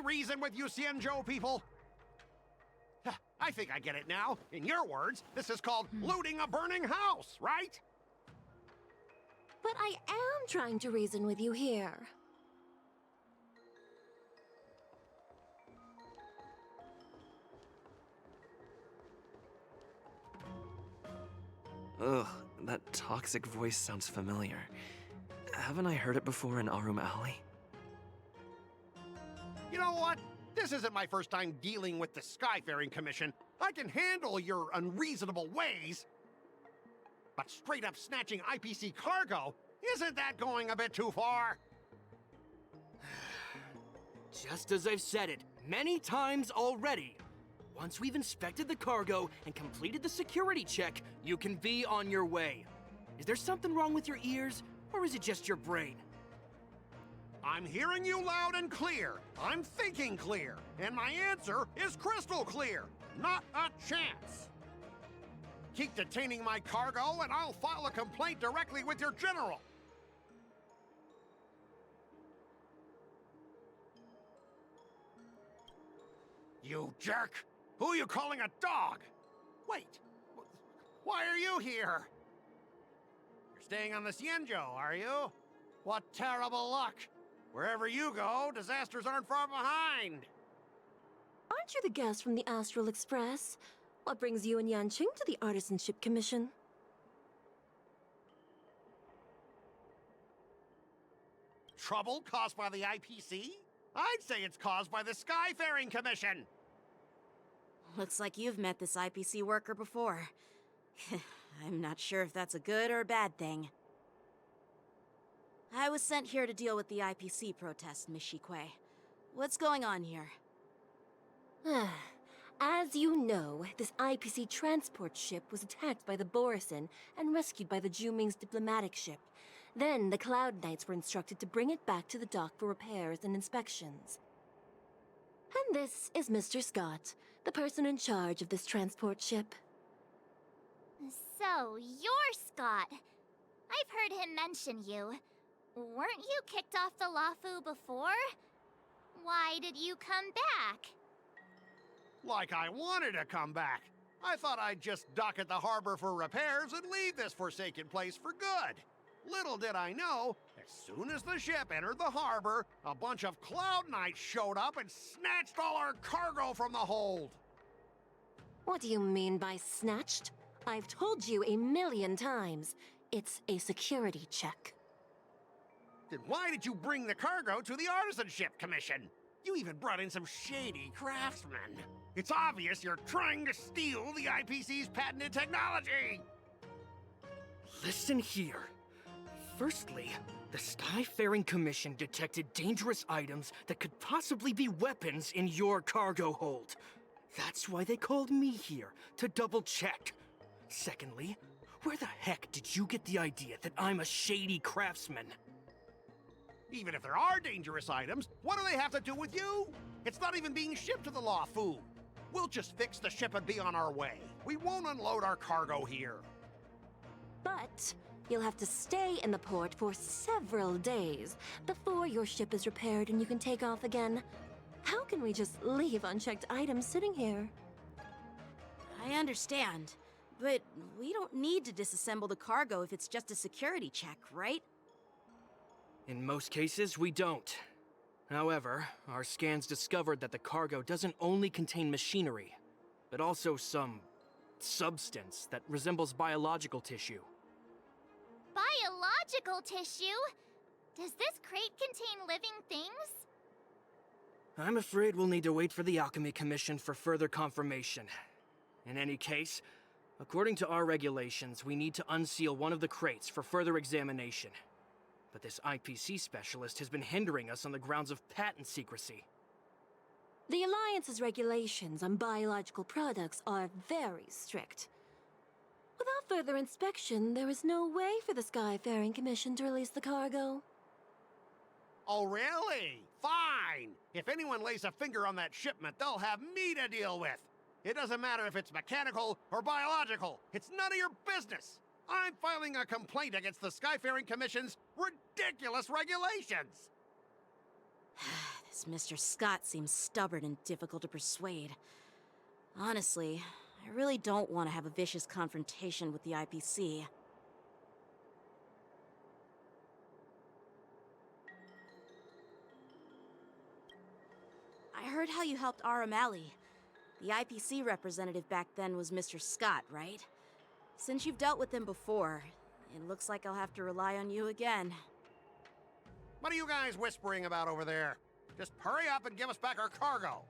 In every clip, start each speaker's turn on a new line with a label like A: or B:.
A: really reason with you Xianzhou people? I think I get it now. In your words, this is called looting a burning house, right?
B: But I am trying to reason with you here.
C: Ugh, that toxic voice sounds familiar. Haven't I heard it before in Arum Alley?
A: You know what? This isn't my first time dealing with the Skyfaring Commission. I can handle your unreasonable ways. But straight up snatching IPC cargo, isn't that going a bit too far?
D: Just as I've said it many times already. Once we've inspected the cargo and completed the security check, you can be on your way. Is there something wrong with your ears, or is it just your brain?
A: I'm hearing you loud and clear. I'm thinking clear. And my answer is crystal clear. Not a chance. Keep detaining my cargo and I'll file a complaint directly with your general. You jerk! Who are you calling a dog? Wait, why are you here? You're staying on the Xianzhou, are you? What terrible luck! Wherever you go, disasters aren't far behind.
B: Aren't you the guest from the Astral Express? What brings you and Yanqing to the Artisanship Commission?
A: Trouble caused by the IPC? I'd say it's caused by the Skyfaring Commission.
E: Looks like you've met this IPC worker before. I'm not sure if that's a good or a bad thing. I was sent here to deal with the IPC protest, Miss Shikui. What's going on here?
B: As you know, this IPC transport ship was attacked by the Borisin and rescued by the Juming's diplomatic ship. Then the Cloud Knights were instructed to bring it back to the dock for repairs and inspections. And this is Mr. Scott, the person in charge of this transport ship.
F: So, you're Scott. I've heard him mention you. Weren't you kicked off the Lafu before? Why did you come back?
A: Like I wanted to come back. I thought I'd just dock at the harbor for repairs and leave this forsaken place for good. Little did I know, as soon as the ship entered the harbor, a bunch of Cloud Knights showed up and snatched all our cargo from the hold.
B: What do you mean by snatched? I've told you 1,000,000 times. It's a security check.
A: Then why did you bring the cargo to the Artisanship Commission? You even brought in some shady craftsmen. It's obvious you're trying to steal the IPC's patented technology!
D: Listen here. Firstly, the Skyfaring Commission detected dangerous items that could possibly be weapons in your cargo hold. That's why they called me here, to double-check. Secondly, where the heck did you get the idea that I'm a shady craftsman?
A: Even if there are dangerous items, what do they have to do with you? It's not even being shipped to the Lafu. We'll just fix the ship and be on our way. We won't unload our cargo here.
B: But you'll have to stay in the port for several days before your ship is repaired and you can take off again. How can we just leave unchecked items sitting here?
E: I understand, but we don't need to disassemble the cargo if it's just a security check, right?
D: In most cases, we don't. However, our scans discovered that the cargo doesn't only contain machinery, but also some substance that resembles biological tissue.
F: Biological tissue? Does this crate contain living things?
D: I'm afraid we'll need to wait for the Alchemy Commission for further confirmation. In any case, according to our regulations, we need to unseal one of the crates for further examination. But this IPC specialist has been hindering us on the grounds of patent secrecy.
B: The Alliance's regulations on biological products are very strict. Without further inspection, there is no way for the Skyfaring Commission to release the cargo.
A: Oh, really? Fine! If anyone lays a finger on that shipment, they'll have me to deal with. It doesn't matter if it's mechanical or biological. It's none of your business. I'm filing a complaint against the Skyfaring Commission's ridiculous regulations.
E: This Mr. Scott seems stubborn and difficult to persuade. Honestly, I really don't want to have a vicious confrontation with the IPC. I heard how you helped Aramali. The IPC representative back then was Mr. Scott, right? Since you've dealt with him before, it looks like I'll have to rely on you again.
A: What are you guys whispering about over there? Just hurry up and give us back our cargo.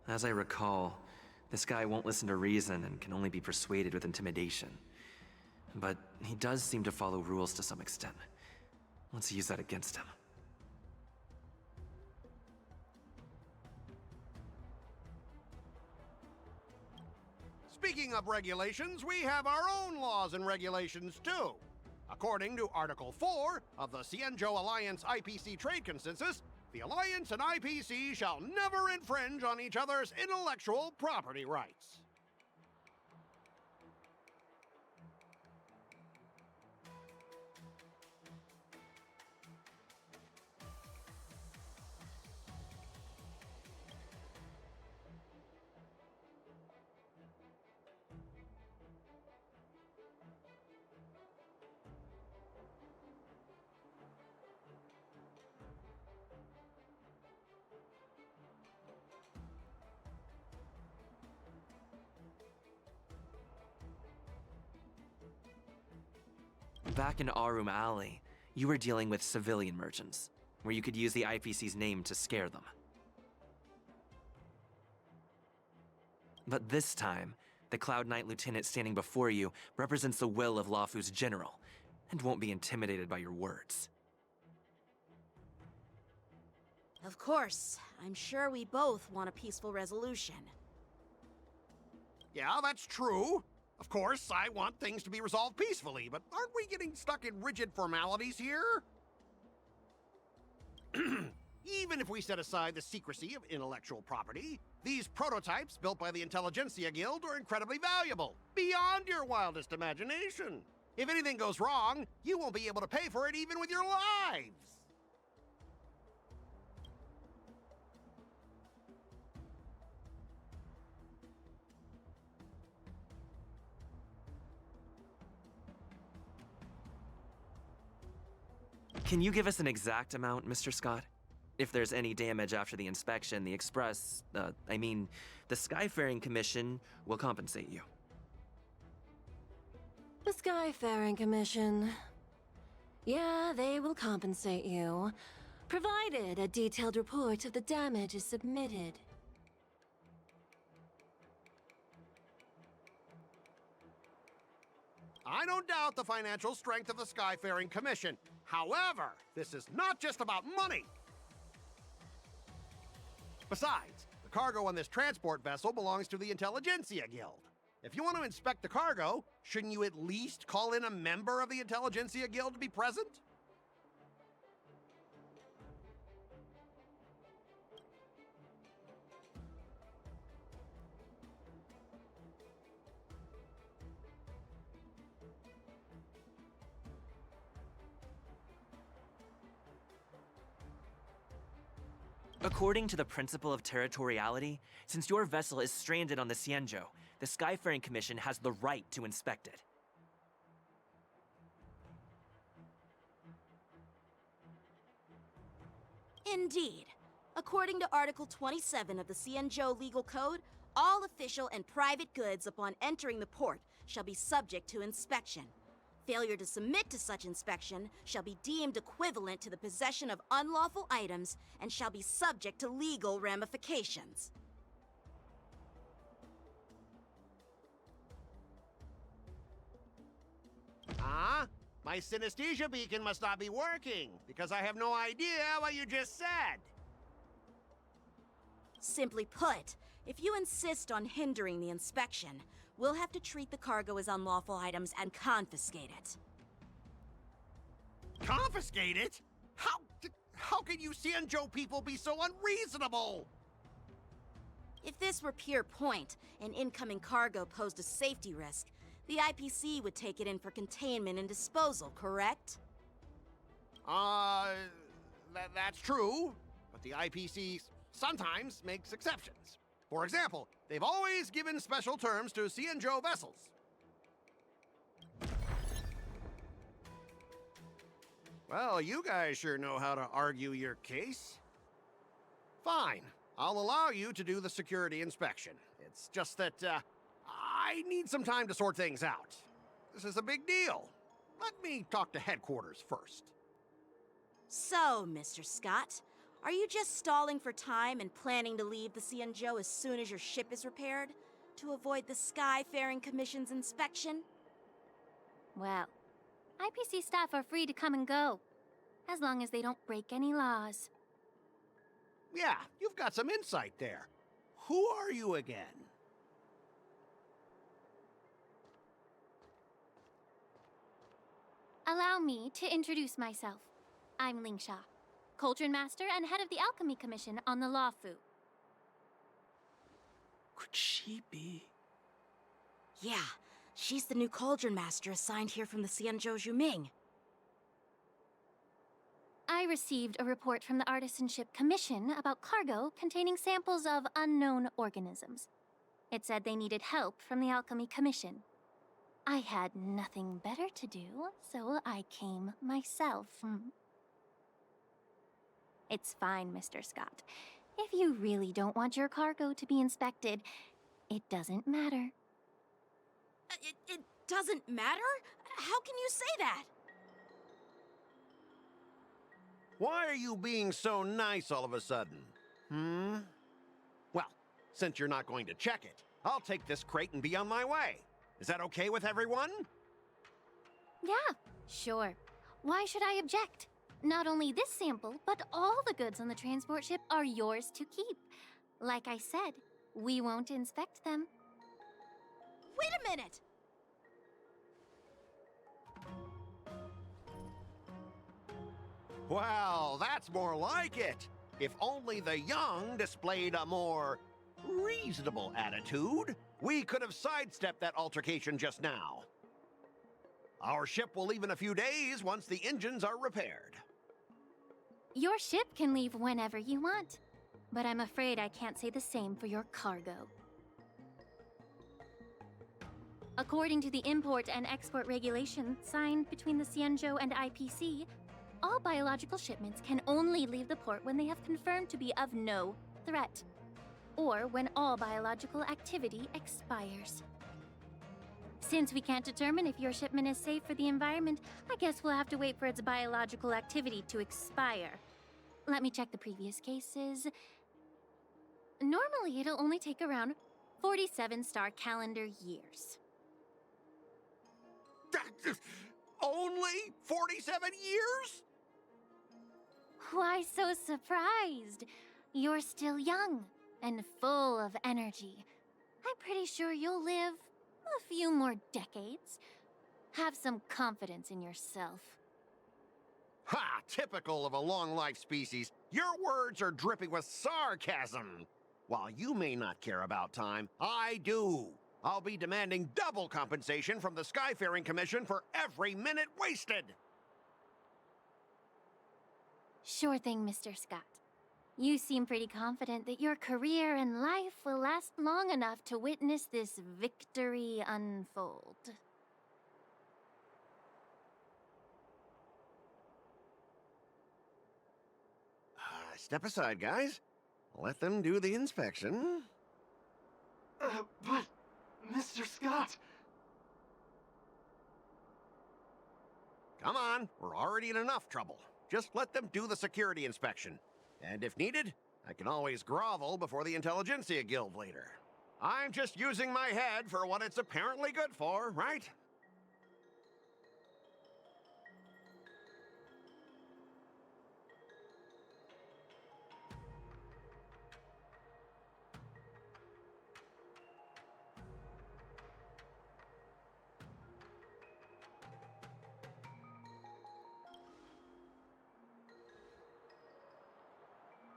C: As I recall, this guy won't listen to reason and can only be persuaded with intimidation. But he does seem to follow rules to some extent. Let's use that against him.
A: Speaking of regulations, we have our own laws and regulations too. According to Article 4 of the Cienjo Alliance IPC Trade Consensus, the Alliance and IPC shall never infringe on each other's intellectual property rights.
C: Back in Arum Alley, you were dealing with civilian merchants, where you could use the IPC's name to scare them. But this time, the Cloud Knight Lieutenant standing before you represents the will of Lafu's general, and won't be intimidated by your words.
E: Of course, I'm sure we both want a peaceful resolution.
A: Yeah, that's true. Of course, I want things to be resolved peacefully, but aren't we getting stuck in rigid formalities here? Even if we set aside the secrecy of intellectual property, these prototypes built by the Intelligentsia Guild are incredibly valuable, beyond your wildest imagination. If anything goes wrong, you won't be able to pay for it even with your lives.
C: Can you give us an exact amount, Mr. Scott? If there's any damage after the inspection, the Skyfaring Commission will compensate you.
B: The Skyfaring Commission. Yeah, they will compensate you, provided a detailed report of the damage is submitted.
A: I don't doubt the financial strength of the Skyfaring Commission. However, this is not just about money. Besides, the cargo on this transport vessel belongs to the Intelligentsia Guild. If you want to inspect the cargo, shouldn't you at least call in a member of the Intelligentsia Guild to be present?
C: According to the principle of territoriality, since your vessel is stranded on the Cienjo, the Skyfaring Commission has the right to inspect it.
E: Indeed. According to Article 27 of the Cienjo Legal Code, All official and private goods upon entering the port shall be subject to inspection. Failure to submit to such inspection shall be deemed equivalent to the possession of unlawful items and shall be subject to legal ramifications.
A: Huh? My synesthesia beacon must not be working, because I have no idea what you just said.
E: Simply put, if you insist on hindering the inspection, we'll have to treat the cargo as unlawful items and confiscate it.
A: Confiscate it? How can you Xianzhou people be so unreasonable?
E: If this were pure point, and incoming cargo posed a safety risk, the IPC would take it in for containment and disposal, correct?
A: That's true, but the IPC sometimes makes exceptions. For example, they've always given special terms to Xianzhou vessels. Well, you guys sure know how to argue your case. Fine, I'll allow you to do the security inspection. It's just that, I need some time to sort things out. This is a big deal. Let me talk to headquarters first.
E: So, Mr. Scott, are you just stalling for time and planning to leave the Xianzhou as soon as your ship is repaired? To avoid the Skyfaring Commission's inspection?
F: Well, IPC staff are free to come and go, as long as they don't break any laws.
A: Yeah, you've got some insight there. Who are you again?
F: Allow me to introduce myself. I'm Lingsha, Cauldron Master and head of the Alchemy Commission on the Lawfu.
D: Could she be?
E: Yeah, she's the new Cauldron Master assigned here from the Xianzhou Juming.
F: I received a report from the Artisanship Commission about cargo containing samples of unknown organisms. It said they needed help from the Alchemy Commission. I had nothing better to do, so I came myself. It's fine, Mr. Scott. If you really don't want your cargo to be inspected, it doesn't matter.
E: It doesn't matter? How can you say that?
A: Why are you being so nice all of a sudden? Well, since you're not going to check it, I'll take this crate and be on my way. Is that okay with everyone?
F: Yeah, sure. Why should I object? Not only this sample, but all the goods on the transport ship are yours to keep. Like I said, we won't inspect them.
E: Wait a minute!
A: Well, that's more like it. If only the young displayed a more reasonable attitude, we could have sidestepped that altercation just now. Our ship will leave in a few days once the engines are repaired.
F: Your ship can leave whenever you want, but I'm afraid I can't say the same for your cargo. According to the import and export regulations signed between the Xianzhou and IPC, all biological shipments can only leave the port when they have confirmed to be of no threat, or when all biological activity expires. Since we can't determine if your shipment is safe for the environment, I guess we'll have to wait for its biological activity to expire. Let me check the previous cases. Normally, it'll only take around 47 star calendar years.
A: Only 47 years?
F: Why so surprised? You're still young and full of energy. I'm pretty sure you'll live a few more decades. Have some confidence in yourself.
A: Ha! Typical of a long-life species. Your words are dripping with sarcasm. While you may not care about time, I do. I'll be demanding double compensation from the Skyfaring Commission for every minute wasted.
F: Sure thing, Mr. Scott. You seem pretty confident that your career and life will last long enough to witness this victory unfold.
A: Step aside, guys. Let them do the inspection.
G: But, Mr. Scott...
A: Come on, we're already in enough trouble. Just let them do the security inspection. And if needed, I can always grovel before the Intelligentsia Guild later. I'm just using my head for what it's apparently good for, right?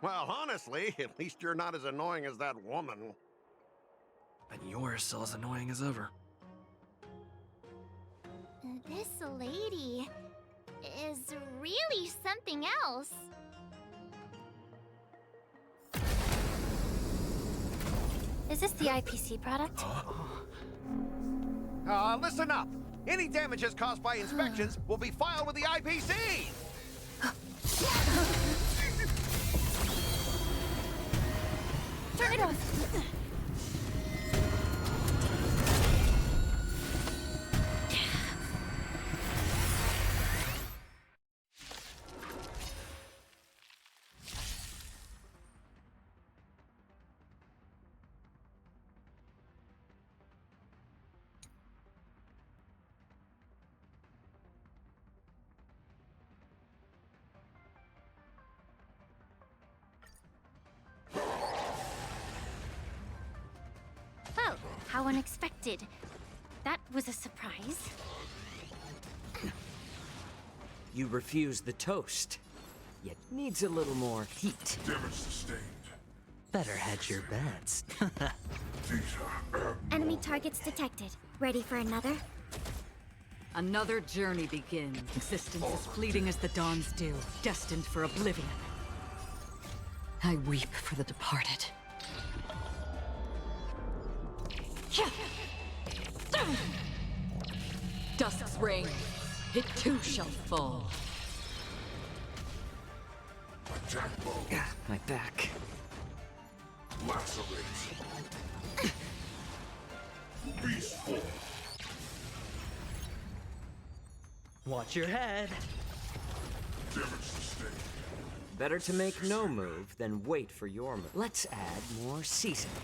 A: Well, honestly, at least you're not as annoying as that woman.
C: But you're still as annoying as ever.
F: This lady is really something else. Is this the IPC product?
A: Listen up. Any damages caused by inspections will be filed with the IPC!
F: Turn it off! Oh, how unexpected. That was a surprise.
H: You refuse the toast, yet needs a little more heat.
I: Damage sustained.
H: Better hedge your bets.
I: These are
F: Enemy targets detected. Ready for another?
J: Another journey begins. Existence as fleeting as the dawn's dew, destined for oblivion. I weep for the departed. Dusk's reign, it too shall fall.
I: attack mode.
C: My back.
I: Lacerate. Beast form.
H: Watch your head.
I: Damage sustained.
H: Better to make no move than wait for your move. Let's add more seasoning.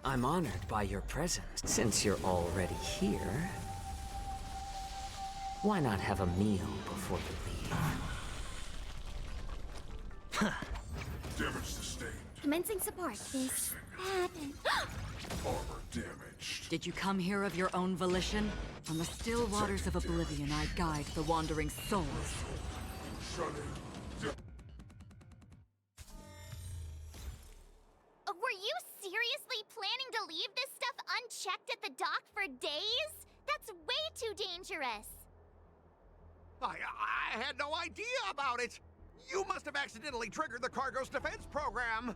H: I'm honored by your presence. Since you're already here, why not have a meal before you leave?
I: Damage sustained.
F: Commencing support. This happened.
I: Armor damaged.
J: Did you come here of your own volition? On the still waters of oblivion, I guide the wandering souls.
I: Shunning.
F: Were you seriously planning to leave this stuff unchecked at the dock for days? That's way too dangerous.
A: I had no idea about it. You must have accidentally triggered the cargo's defense program.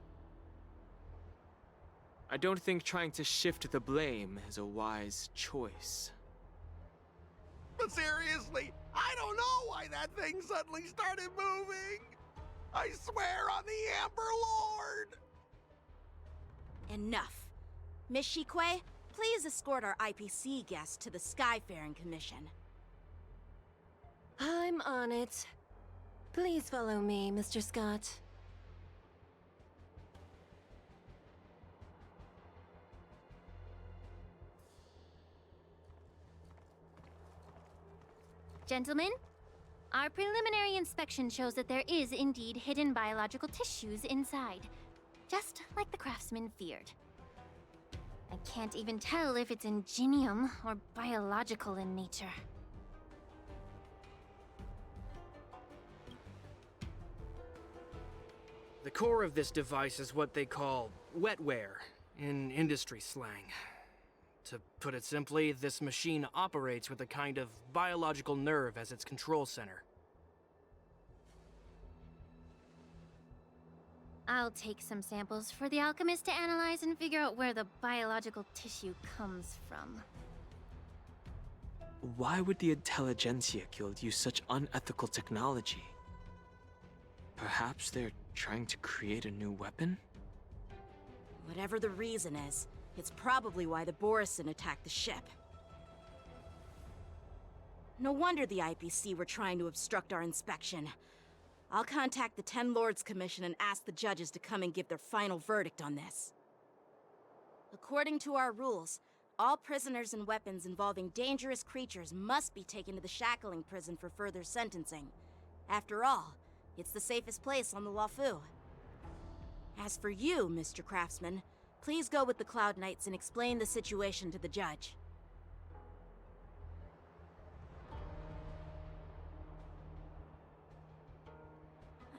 G: I don't think trying to shift the blame is a wise choice.
A: But seriously, I don't know why that thing suddenly started moving. I swear on the Amber Lord.
E: Enough. Miss Shikwe, please escort our IPC guest to the Skyfaring Commission.
B: I'm on it. Please follow me, Mr. Scott.
F: Gentlemen, our preliminary inspection shows that there is indeed hidden biological tissues inside, just like the craftsman feared. I can't even tell if it's ingenium or biological in nature.
D: The core of this device is what they call wetware in industry slang. To put it simply, this machine operates with a kind of biological nerve as its control center.
F: I'll take some samples for the alchemist to analyze and figure out where the biological tissue comes from.
G: Why would the Intelligentsia Guild use such unethical technology? Perhaps they're trying to create a new weapon?
E: Whatever the reason is, it's probably why the Borison attacked the ship. No wonder the IPC were trying to obstruct our inspection. I'll contact the Ten Lords Commission and ask the judges to come and give their final verdict on this. According to our rules, all prisoners and weapons involving dangerous creatures must be taken to the shackling prison for further sentencing. After all, it's the safest place on the Wafu. As for you, Mr. Craftsman, please go with the Cloud Knights and explain the situation to the judge.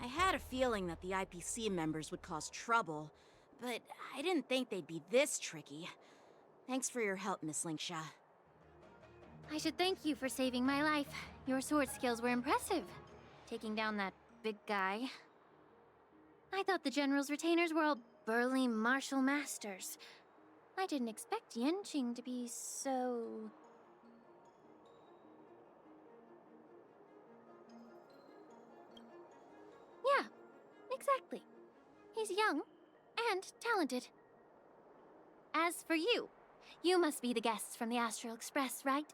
E: I had a feeling that the IPC members would cause trouble, but I didn't think they'd be this tricky. Thanks for your help, Miss Linksha.
F: I should thank you for saving my life. Your sword skills were impressive, taking down that big guy. I thought the General's retainers were all burly martial masters. I didn't expect Yenqing to be so... Yeah, exactly. He's young and talented. As for you, you must be the guests from the Astral Express, right?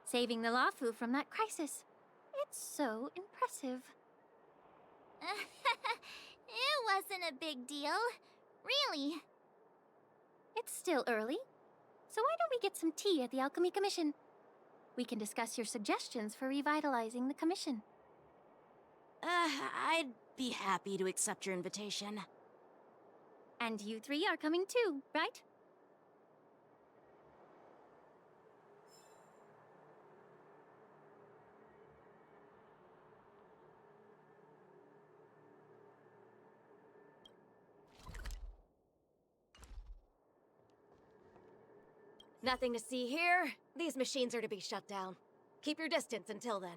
F: Saving the Lafu from that crisis. It's so impressive.
K: It wasn't a big deal. Really.
F: It's still early, so why don't we get some tea at the Alchemy Commission? We can discuss your suggestions for revitalizing the commission.
E: I'd be happy to accept your invitation.
F: And you three are coming too, right?
L: Nothing to see here. These machines are to be shut down. Keep your distance until then.